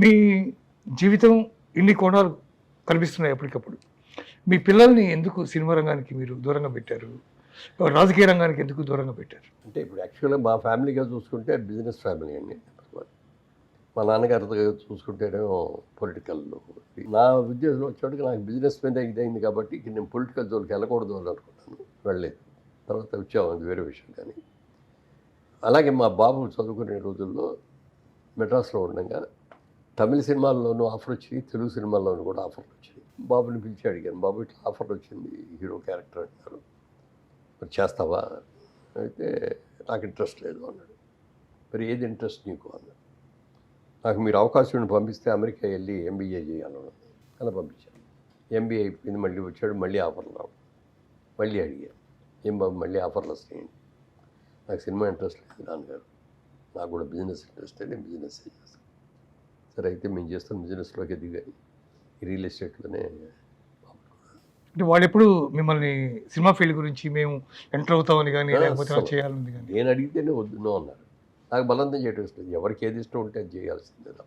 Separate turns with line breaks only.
మీ జీవితం ఇన్ని కోణాలు కనిపిస్తున్నాయి ఎప్పటికప్పుడు. మీ పిల్లల్ని ఎందుకు సినిమా రంగానికి మీరు దూరంగా పెట్టారు? రాజకీయ రంగానికి ఎందుకు దూరంగా పెట్టారు?
అంటే ఇప్పుడు యాక్చువల్గా మా ఫ్యామిలీగా చూసుకుంటే బిజినెస్ ఫ్యామిలీ అండి. మా నాన్నగారితో చూసుకుంటేనేమో పొలిటికల్. నా ఉద్దేశం వచ్చేటికి నాకు బిజినెస్ మీద ఇదైంది కాబట్టి ఇక నేను పొలిటికల్ జోలికి వెళ్ళకూడదు అని అనుకున్నాను. వెళ్ళలేదు. తర్వాత వచ్చాము, అది వేరే విషయం. కానీ అలాగే మా బాబు చదువుకునే రోజుల్లో మెడ్రాస్లో ఉండగా తమిళ సినిమాల్లోనూ ఆఫర్ వచ్చింది, తెలుగు సినిమాల్లోనూ కూడా ఆఫర్లు వచ్చింది. బాబుని పిలిచి అడిగాను, బాబు ఇట్లా ఆఫర్ వచ్చింది, హీరో క్యారెక్టర్ అంటారు, మరి చేస్తావా? అయితే నాకు ఇంట్రెస్ట్ లేదు అన్నాడు. మరి ఏది ఇంట్రెస్ట్ నీకు అన్నాడు. నాకు మీరు అవకాశం పంపిస్తే అమెరికా వెళ్ళి ఎంబీఏ చేయాలన్నాడు. అలా పంపించాను. ఎంబీఏ అయిపోయింది, మళ్ళీ వచ్చాడు, మళ్ళీ ఆఫర్లు రావడం. మళ్ళీ అడిగాను, ఏం బాబు మళ్ళీ ఆఫర్లు వస్తాయండి? నాకు సినిమా ఇంట్రెస్ట్ లేదు నాన్నగారు, నాకు కూడా బిజినెస్ ఇంట్రెస్ట్, నేను బిజినెస్ చేస్తాను. సరే అయితే మేము చేస్తాం బిజినెస్లోకి దిగాయి, ఈ రియల్ ఎస్టేట్లోనే.
అంటే వాళ్ళు ఎప్పుడు మిమ్మల్ని సినిమా ఫీల్డ్ గురించి మేము ఎంటర్ అవుతామని కానీ లేకపోతే అలా చేయాలని కానీ?
నేను అడిగితేనే వద్దునో అన్నారు. నాకు బలవంతం చేయడం ఇష్టం లేదు. ఎవరికి ఏది ఇష్టం ఉంటే అది చేయాల్సిందే తప్ప.